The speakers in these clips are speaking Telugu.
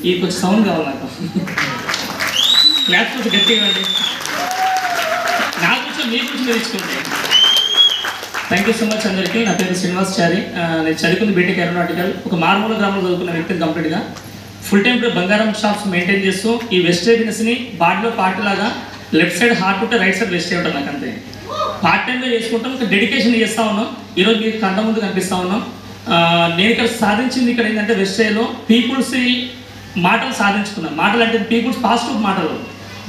ఈ కొంచెం సౌండ్ కావాలి నాకు. క్లాస్ కొంచెం గట్టిగా అండి. నా గురించి మీ గురించి నేర్చుకోండి. థ్యాంక్ యూ సో మచ్ అందరికీ. నా పేరు శ్రీనివాసాచారి. నేను చదువుకుంది బీటెక్ ఏరోనాటికల్. ఒక మారుమూల గ్రామంలో చదువుకున్న వ్యక్తిని కంప్లీట్గా. ఫుల్ టైం బంగారం షాప్స్ మెయింటైన్ చేస్తూ ఈ వెస్టేజ్ బిజినెస్ని బాడీలో పార్ట్ లాగా లెఫ్ట్ సైడ్ హార్ట్ ఉంటే రైట్ సైడ్ వెస్ట్ ఉంటాం. నాకు అంతే పార్ట్ టైంగా చేసుకుంటాం. ఇంకా డెడికేషన్ చేస్తూ ఉన్నాం. ఈరోజు మీకు కంట ముందు కనిపిస్తూ ఉన్నాం. నేను ఇక్కడ సాధించింది ఇక్కడ ఏంటంటే వెస్టేజ్లో పీపుల్స్ మాటలు సాధించుకున్నాను. మాటలు అంటే పీపుల్స్ పాజిటివ్ మాటలు.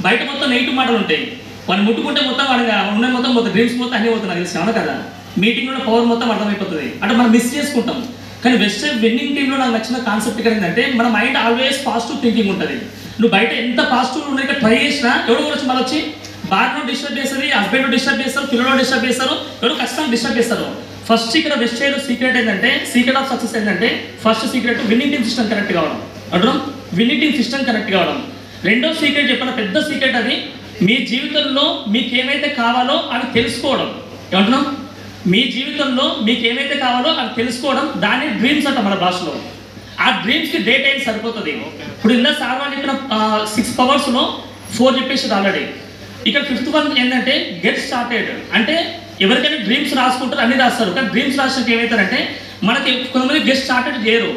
బయట మొత్తం నెగిటివ్ మాటలు ఉంటాయి. వాళ్ళు ముట్టుకుంటే మొత్తం వాళ్ళకి ఉన్న మొత్తం డ్రీమ్స్ మొత్తం అన్నీ పోతున్నాయి. తెలిసి అవును కదా, మీటింగ్లో పవర్ మొత్తం అర్థమైపోతుంది. అంటే మనం మిస్ చేసుకుంటాం. కానీ వెస్టేజ్ విన్నింగ్ టీంలో నాకు నచ్చిన కాన్సెప్ట్ ఇక్కడ ఏంటంటే మన మైండ్ ఆల్వేస్ పాజిటివ్ థింకింగ్ ఉంటుంది. నువ్వు బయట ఎంత పాజిటివ్ ఉన్న ఇక్కడ ట్రై చేసినా ఎవడో వచ్చి మళ్ళీ వచ్చి భార్యను డిస్టర్బ్ చేస్తుంది, హస్బెండ్ డిస్టర్బ్ చేస్తారు, పిల్లలు డిస్టర్బ్ చేస్తారు, ఎవరు ఖచ్చితంగా డిస్టర్బ్ చేస్తారు. ఫస్ట్ ఇక్కడ వెస్టేజ్ సీక్రెట్ ఏంటంటే, సీక్రెట్ ఆఫ్ సక్సెస్ ఏంటంటే, first secret winning team system correct కావడం. అంటాం విన్నింగ్ టీమ్ సిస్టమ్ కరెక్ట్ కావడం. రెండో సీక్రెట్ చెప్పిన పెద్ద సీక్రెట్ అది మీ జీవితంలో మీకు ఏమైతే కావాలో అవి తెలుసుకోవడం. ఏమంటున్నాం? మీ జీవితంలో మీకు ఏమైతే కావాలో అవి తెలుసుకోవడం. దాన్ని డ్రీమ్స్ అంట మన భాషలో. ఆ డ్రీమ్స్కి డే టైం సరిపోతుంది. ఇప్పుడు ఇందా సార్ వాళ్ళు ఇక్కడ 6 పవర్స్లో 4 చెప్పేసి ఆల్రెడీ. ఇక్కడ 5th వన్ ఏంటంటే గెట్ స్టార్టెడ్. అంటే ఎవరికైనా డ్రీమ్స్ రాసుకుంటారు, అన్ని రాస్తారు. కానీ డ్రీమ్స్ రాసినట్టు ఏమవుతారంటే మనకి కొంతమంది గెట్ స్టార్టెడ్ చేయరు.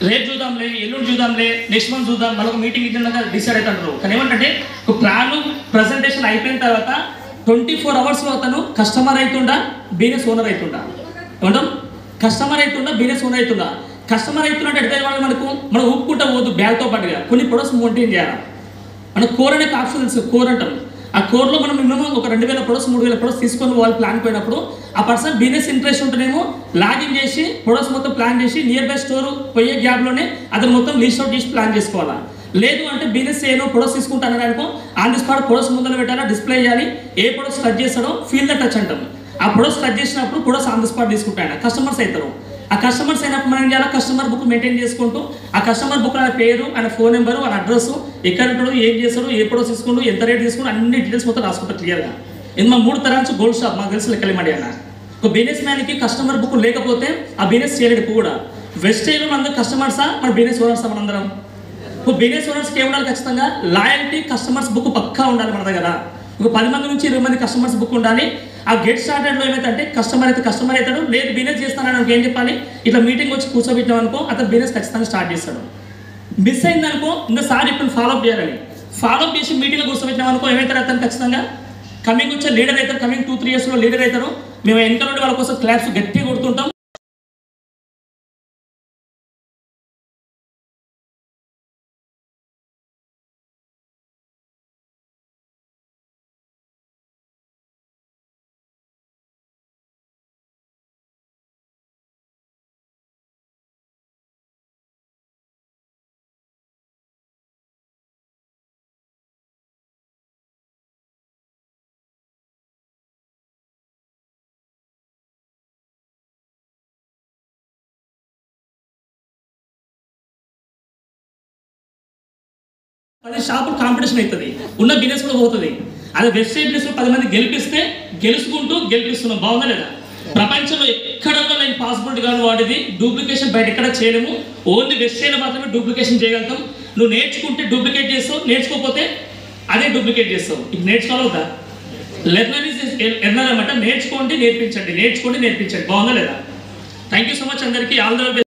రేపు చూద్దాంలే, ఎల్లుండి చూద్దాంలే, నెక్స్ట్ మంత్ చూద్దాం, మళ్ళీ మీటింగ్ ఇచ్చినాక డిసైడ్ అవుతుంటారు. కానీ ఏమంటే ఒక ప్లాన్ ప్రజెంటేషన్ అయిపోయిన తర్వాత 24 అవర్స్లో అతను కస్టమర్ అవుతుండా, బిజినెస్ ఓనర్ అవుతుండా. ఏమంటాం? కస్టమర్ అవుతుండా, బిజినెస్ ఓనర్ అవుతుండా. కస్టమర్ అవుతున్నట్టు ఎడితే వాళ్ళు మనం ఊపుకుంటా పోదు. బ్యాగ్తో పాటుగా కొన్ని ప్రొడక్ట్స్ మెయింటైన్ చేయాలి. మన కోర్ అనే ఆప్షన్ తెలుసు, కోర్ అంటాం. ఆ కోర్లో మనం మినిమం ఒక 2000 ప్రొడక్ట్స్ 3000 ప్రొడక్ట్స్ తీసుకొని వాళ్ళు ప్లాన్ పోయినప్పుడు ఆ పర్సన్ బిజినెస్ ఇంట్రెస్ట్ ఉంటేనేమో లాగిన్ చేసి ప్రొడక్ట్స్ మొత్తం ప్లాన్ చేసి నియర్ బై స్టోర్ పోయే గ్యాప్లోనే అతను మొత్తం లిస్ట్ అవుట్ చేసి ప్లాన్ చేసుకోవాలా. లేదు అంటే బిజినెస్ ఏదో ప్రొడక్ట్స్ తీసుకుంటాను అనుకో ఆన్ ది స్పాట్ ప్రొడక్ట్స్ ముందర పెట్టాలా, డిస్ప్లే చేయాలి. ఏ ప్రొడక్ట్స్ టచ్ చేస్తాడో ఫీల్ ద టచ్ అంటాం. ఆ ప్రొడక్ట్స్ టచ్ చేసినప్పుడు ప్రొడక్ట్స్ ఆన్ ది స్పాట్ తీసుకుంటాను. కస్టమర్స్ అవుతారు. ఆ కస్టమర్స్ అయినప్పుడు మనం ఏం చేయాలి? కస్టమర్ బుక్ మెయింటైన్ చేసుకుంటూ ఆ కస్టమర్ బుక్ ఆయన పేరు, ఆయన ఫోన్ నెంబరు, ఆయన అడ్రస్, ఎక్కడ ఉంటాడు, ఏం చేస్తాడు, ఏ ప్రొడక్ట్స్ తీసుకుంటూ, ఎంత రేట్ తీసుకుంటూ అన్ని డీటెయిల్స్ మొత్తం రాసుకుంటారు క్లియర్గా. ఇది మా 3 తరాల నుంచి గోల్డ్ షాప్ మాకు తెలిసి లెక్కలేమండి అన్న. ఒక బిజినెస్ మ్యాన్కి కస్టమర్ బుక్ లేకపోతే ఆ బిజినెస్ చేయలేడు. కూడా వెస్టేజ్లో మనందరం కస్టమర్సా, మన బిజినెస్ ఓనర్సా? మనందరం ఇప్పుడు బిజినెస్ ఓనర్స్కి ఏం ఉండాలి? ఖచ్చితంగా లాయల్టీ కస్టమర్స్ బుక్ పక్కా ఉండాలి మన దగ్గర. ఒక 10 మంది నుంచి 20 మంది కస్టమర్స్ బుక్ ఉండాలి. ఆ గెట్ స్టార్టెడ్లో ఏమైతే కస్టమర్ అయితే కస్టమర్ అవుతాడు. లేదు బిజినెస్ చేస్తానని ఏం చెప్పాలి? ఇట్లా మీటింగ్ వచ్చి కూర్చోబెట్టాం అనుకో అతను బిజినెస్ ఖచ్చితంగా స్టార్ట్ చేస్తాడు. మిస్ అయిందనుకో ఇంకా సార్ ఇప్పుడు ఫాలోఅప్ చేయాలని ఫాలోఅప్ చేసి మీటింగ్లో కూర్చోబెట్టాం అనుకో ఏమవుతారు? అతను ఖచ్చితంగా కమింగ్ వచ్చే లీడర్ అవుతారు. కమింగ్ 2-3 ఇయర్స్లో లీడర్ అవుతారు. మేము వెనక నుండి వాళ్ళ కోసం క్లాప్స్ గట్టిగా కొడుతుంటాం. అది షాపులు కాంపిటీషన్ అవుతుంది. ఉన్న బిజినెస్ కూడా పోతుంది. అదే వెస్టేజ్ బిజినెస్ 10 మంది గెలిపిస్తే గెలుచుకుంటూ గెలిపిస్తున్నాం. బాగుందా లేదా? ప్రపంచంలో ఎక్కడ నేను పాసిబిలిటీ కాని వాటిది డూప్లికేషన్ బయట ఎక్కడ చేయలేము. ఓన్లీ వెస్టేజ్లో మాత్రమే డూప్లికేషన్ చేయగలుగుతాం. నువ్వు నేర్చుకుంటే డూప్లికేట్ చేస్తావు, నేర్చుకోకపోతే అదే డూప్లికేట్ చేస్తావు. ఇప్పుడు నేర్చుకోవాలవుతా? లెర్నర్ ఈజ్ ఎర్నర్ అనమాట. నేర్చుకోండి, నేర్పించండి, నేర్చుకోండి, నేర్పించండి. బాగుందా లేదా? థ్యాంక్ యూ సో మచ్ అందరికీ. All the best.